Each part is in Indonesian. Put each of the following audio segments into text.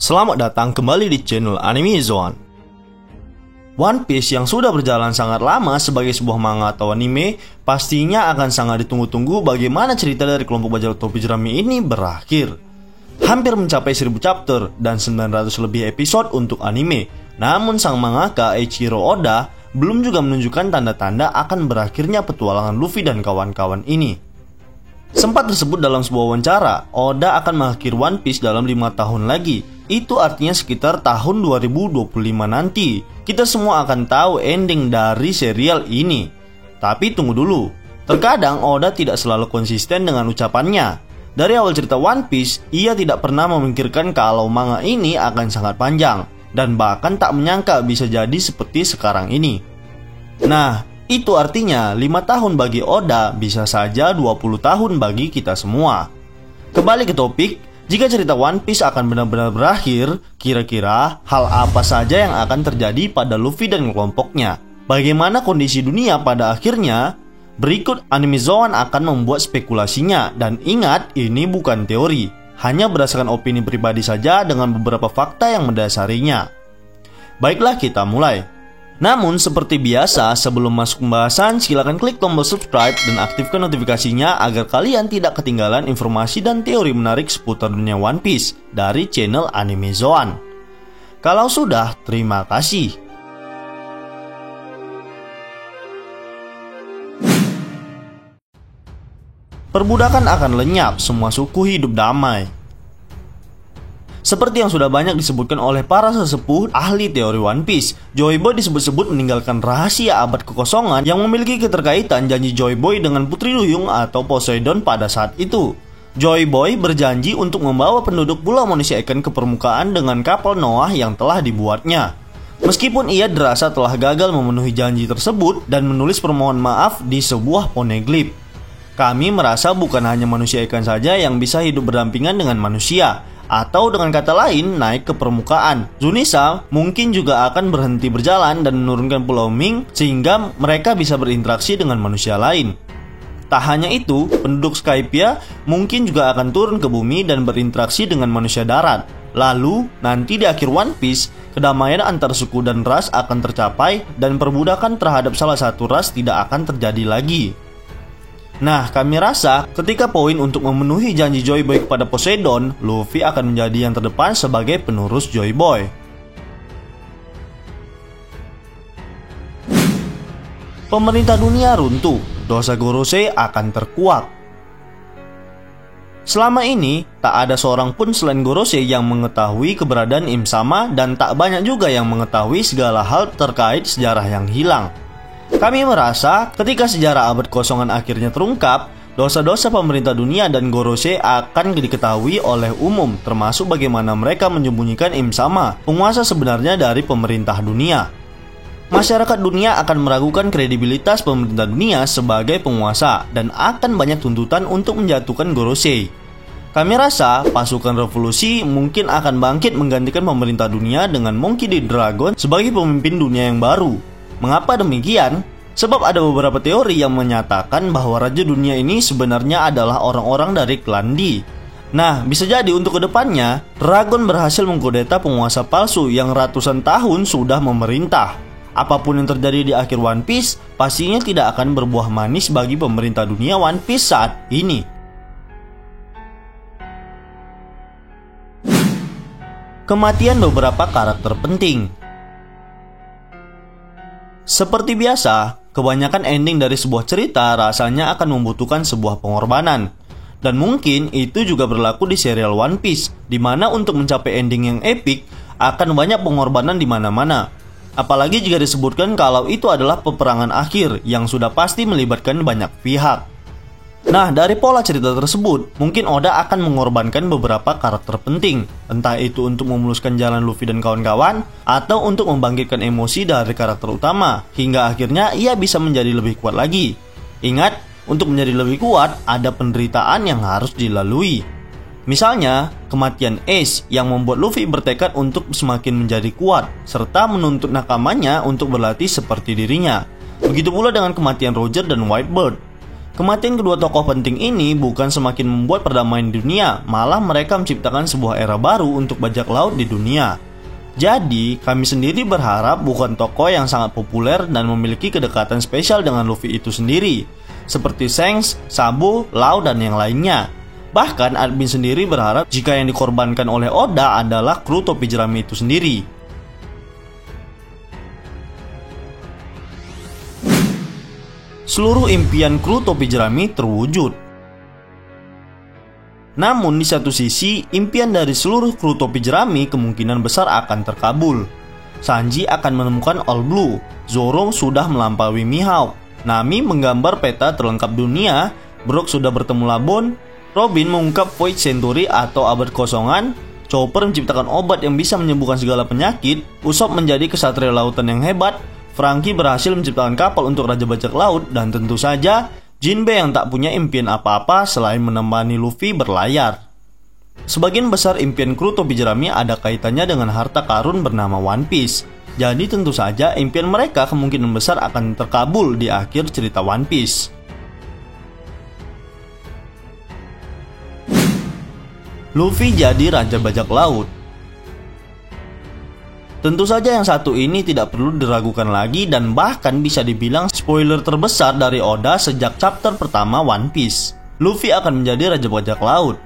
Selamat datang kembali di channel Anime Zone. One Piece yang sudah berjalan sangat lama sebagai sebuah manga atau anime, pastinya akan sangat ditunggu-tunggu bagaimana cerita dari kelompok bajak topi jerami ini berakhir. Hampir mencapai 1000 chapter dan 900 lebih episode untuk anime. Namun sang mangaka Eiichiro Oda belum juga menunjukkan tanda-tanda akan berakhirnya petualangan Luffy dan kawan-kawan ini. Sempat tersebut dalam sebuah wawancara, Oda akan mengakhiri One Piece dalam 5 tahun lagi. Itu artinya sekitar tahun 2025 nanti. Kita semua akan tahu ending dari serial ini. Tapi tunggu dulu, terkadang Oda tidak selalu konsisten dengan ucapannya. Dari awal cerita One Piece, ia tidak pernah memikirkan kalau manga ini akan sangat panjang, dan bahkan tak menyangka bisa jadi seperti sekarang ini. Nah, itu artinya 5 tahun bagi Oda bisa saja 20 tahun bagi kita semua. Kembali ke topik, jika cerita One Piece akan benar-benar berakhir, kira-kira hal apa saja yang akan terjadi pada Luffy dan kelompoknya? Bagaimana kondisi dunia pada akhirnya? Berikut Anime Zone akan membuat spekulasinya, dan ingat ini bukan teori, hanya berdasarkan opini pribadi saja dengan beberapa fakta yang mendasarinya. Baiklah, kita mulai. Namun seperti biasa, sebelum masuk pembahasan, silakan klik tombol subscribe dan aktifkan notifikasinya agar kalian tidak ketinggalan informasi dan teori menarik seputar dunia One Piece dari channel Anime Zone. Kalau sudah, terima kasih. Perbudakan akan lenyap, semua suku hidup damai. Seperti yang sudah banyak disebutkan oleh para sesepuh ahli teori One Piece, Joy Boy disebut-sebut meninggalkan rahasia abad kekosongan yang memiliki keterkaitan janji Joy Boy dengan Putri Duyung atau Poseidon pada saat itu. Joy Boy berjanji untuk membawa penduduk pulau manusia ikan ke permukaan dengan kapal Noah yang telah dibuatnya. Meskipun ia dirasa telah gagal memenuhi janji tersebut dan menulis permohonan maaf di sebuah poneglyph. Kami merasa bukan hanya manusia ikan saja yang bisa hidup berdampingan dengan manusia, atau dengan kata lain naik ke permukaan. Zunisa mungkin juga akan berhenti berjalan dan menurunkan Pulau Ming sehingga mereka bisa berinteraksi dengan manusia lain. Tak hanya itu, penduduk Skypiea mungkin juga akan turun ke bumi dan berinteraksi dengan manusia darat. Lalu, nanti di akhir One Piece, kedamaian antar suku dan ras akan tercapai dan perbudakan terhadap salah satu ras tidak akan terjadi lagi. Nah, kami rasa ketika poin untuk memenuhi janji Joy Boy kepada Poseidon, Luffy akan menjadi yang terdepan sebagai penerus Joy Boy. Pemerintah dunia runtuh, dosa Gorosei akan terkuak. Selama ini, tak ada seorang pun selain Gorosei yang mengetahui keberadaan Im Sama dan tak banyak juga yang mengetahui segala hal terkait sejarah yang hilang. Kami merasa ketika sejarah abad kosongan akhirnya terungkap, dosa-dosa pemerintah dunia dan Gorosei akan diketahui oleh umum, termasuk bagaimana mereka menyembunyikan Im Sama, penguasa sebenarnya dari pemerintah dunia. Masyarakat dunia akan meragukan kredibilitas pemerintah dunia sebagai penguasa dan akan banyak tuntutan untuk menjatuhkan Gorosei. Kami rasa pasukan revolusi mungkin akan bangkit menggantikan pemerintah dunia dengan Monkey D. Dragon sebagai pemimpin dunia yang baru. Mengapa demikian? Sebab ada beberapa teori yang menyatakan bahwa raja dunia ini sebenarnya adalah orang-orang dari klan D. Nah, bisa jadi untuk kedepannya, Dragon berhasil mengkudeta penguasa palsu yang ratusan tahun sudah memerintah. Apapun yang terjadi di akhir One Piece, pastinya tidak akan berbuah manis bagi pemerintah dunia One Piece saat ini. Kematian beberapa karakter penting. Seperti biasa, kebanyakan ending dari sebuah cerita rasanya akan membutuhkan sebuah pengorbanan. Dan mungkin itu juga berlaku di serial One Piece, di mana untuk mencapai ending yang epic akan banyak pengorbanan di mana-mana. Apalagi jika disebutkan kalau itu adalah peperangan akhir yang sudah pasti melibatkan banyak pihak. Nah, dari pola cerita tersebut, mungkin Oda akan mengorbankan beberapa karakter penting, entah itu untuk memuluskan jalan Luffy dan kawan-kawan, atau untuk membangkitkan emosi dari karakter utama, hingga akhirnya ia bisa menjadi lebih kuat lagi. Ingat, untuk menjadi lebih kuat, ada penderitaan yang harus dilalui. Misalnya, kematian Ace yang membuat Luffy bertekad untuk semakin menjadi kuat, serta menuntut nakamanya untuk berlatih seperti dirinya. Begitu pula dengan kematian Roger dan Whitebird. Kematian kedua tokoh penting ini bukan semakin membuat perdamaian di dunia, malah mereka menciptakan sebuah era baru untuk bajak laut di dunia. Jadi, kami sendiri berharap bukan tokoh yang sangat populer dan memiliki kedekatan spesial dengan Luffy itu sendiri, seperti Shanks, Sabo, Lau, dan yang lainnya. Bahkan, admin sendiri berharap jika yang dikorbankan oleh Oda adalah kru topi jerami itu sendiri. Seluruh impian kru topi jerami terwujud. Namun di satu sisi, impian dari seluruh kru topi jerami kemungkinan besar akan terkabul. Sanji akan menemukan All Blue, Zoro sudah melampaui Mihawk, Nami menggambar peta terlengkap dunia, Brook sudah bertemu Labon, Robin mengungkap Void Century atau abad kosongan, Chopper menciptakan obat yang bisa menyembuhkan segala penyakit, Usopp menjadi kesatria lautan yang hebat, Franky berhasil menciptakan kapal untuk Raja Bajak Laut, dan tentu saja Jinbe yang tak punya impian apa-apa selain menemani Luffy berlayar. Sebagian besar impian kru topi jerami ada kaitannya dengan harta karun bernama One Piece. Jadi tentu saja impian mereka kemungkinan besar akan terkabul di akhir cerita One Piece. Luffy jadi Raja Bajak Laut. Tentu saja yang satu ini tidak perlu diragukan lagi dan bahkan bisa dibilang spoiler terbesar dari Oda sejak chapter pertama One Piece. Luffy akan menjadi Raja Bajak Laut.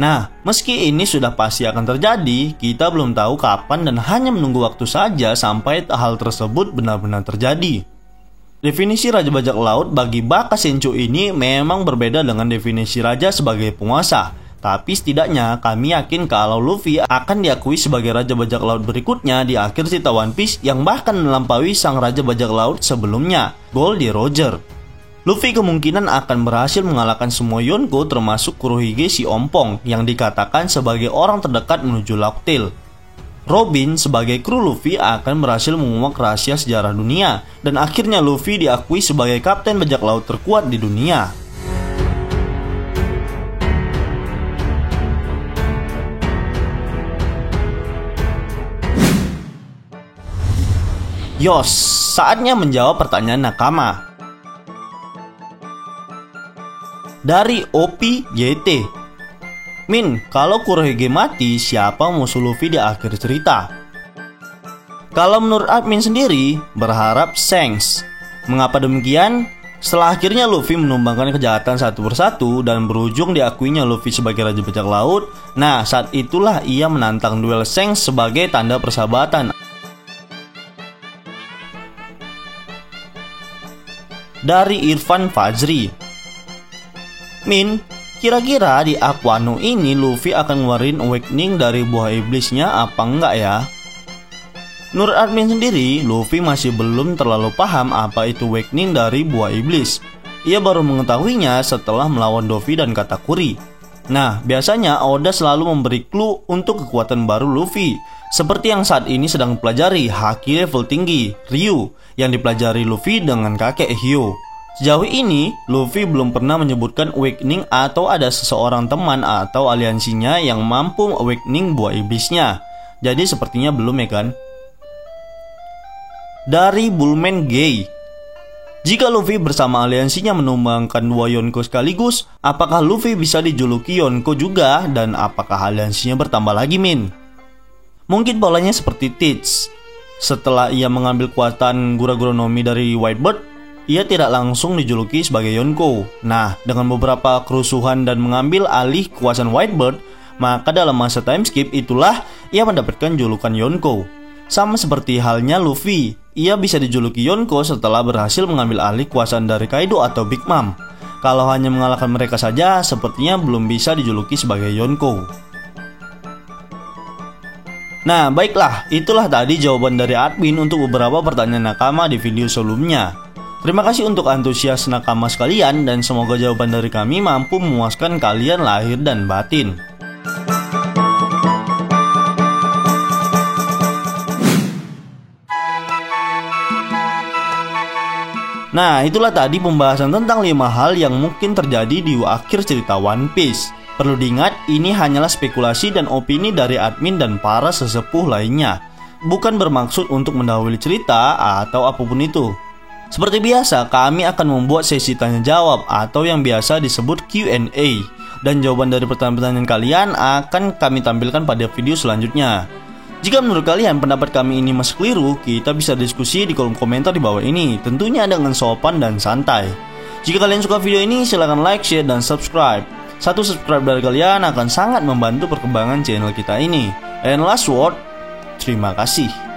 Nah, meski ini sudah pasti akan terjadi, kita belum tahu kapan dan hanya menunggu waktu saja sampai hal tersebut benar-benar terjadi. Definisi Raja Bajak Laut bagi Baka Senchu ini memang berbeda dengan definisi Raja sebagai penguasa. Tapi setidaknya kami yakin kalau Luffy akan diakui sebagai Raja Bajak Laut berikutnya di akhir cerita One Piece yang bahkan melampaui sang Raja Bajak Laut sebelumnya, Goldie Roger. Luffy kemungkinan akan berhasil mengalahkan semua Yonko termasuk Kurohige si Ompong yang dikatakan sebagai orang terdekat menuju Lauk Tale. Robin sebagai kru Luffy akan berhasil menguak rahasia sejarah dunia dan akhirnya Luffy diakui sebagai kapten bajak laut terkuat di dunia. Yos, saatnya menjawab pertanyaan nakama. Dari OP-YT. Min, kalau Kurohige mati, siapa musuh Luffy di akhir cerita? Kalau menurut admin sendiri, berharap Shanks. Mengapa demikian? Setelah akhirnya Luffy menumbangkan kejahatan satu persatu dan berujung diakuinya Luffy sebagai Raja Bajak Laut, nah saat itulah ia menantang duel Shanks sebagai tanda persahabatan. Dari Irfan Fajri. Min, kira-kira di Aquano ini Luffy akan ngeluarin awakening dari buah iblisnya apa enggak ya? Menurut admin sendiri, Luffy masih belum terlalu paham apa itu awakening dari buah iblis. Ia baru mengetahuinya setelah melawan Dovi dan Katakuri. Nah, biasanya Oda selalu memberi clue untuk kekuatan baru Luffy, seperti yang saat ini sedang pelajari haki level tinggi, Ryu, yang dipelajari Luffy dengan kakek Hyo. Sejauh ini, Luffy belum pernah menyebutkan awakening atau ada seseorang teman atau aliansinya yang mampu awakening buah iblisnya. Jadi sepertinya belum ya kan? Dari Bullman Gay. Jika Luffy bersama aliansinya menumbangkan dua Yonko sekaligus, apakah Luffy bisa dijuluki Yonko juga dan apakah aliansinya bertambah lagi, Min? Mungkin polanya seperti Teach. Setelah ia mengambil kekuatan Gura-Gura Nomi dari Whitebird, ia tidak langsung dijuluki sebagai Yonko. Nah, dengan beberapa kerusuhan dan mengambil alih kekuasaan Whitebird, maka dalam masa time skip itulah ia mendapatkan julukan Yonko. Sama seperti halnya Luffy, ia bisa dijuluki Yonko setelah berhasil mengambil alih kekuasaan dari Kaido atau Big Mom. Kalau hanya mengalahkan mereka saja, sepertinya belum bisa dijuluki sebagai Yonko. Nah, baiklah, itulah tadi jawaban dari admin untuk beberapa pertanyaan nakama di video sebelumnya. Terima kasih untuk antusias nakama sekalian dan semoga jawaban dari kami mampu memuaskan kalian lahir dan batin. Nah, itulah tadi pembahasan tentang 5 hal yang mungkin terjadi di akhir cerita One Piece. Perlu diingat, ini hanyalah spekulasi dan opini dari admin dan para sesepuh lainnya. Bukan bermaksud untuk mendahului cerita atau apapun itu. Seperti biasa, kami akan membuat sesi tanya jawab atau yang biasa disebut Q&A. Dan jawaban dari pertanyaan-pertanyaan kalian akan kami tampilkan pada video selanjutnya. Jika menurut kalian pendapat kami ini masih keliru, kita bisa diskusi di kolom komentar di bawah ini, tentunya dengan sopan dan santai. Jika kalian suka video ini, silahkan like, share, dan subscribe. Satu subscribe dari kalian akan sangat membantu perkembangan channel kita ini. And last word, terima kasih.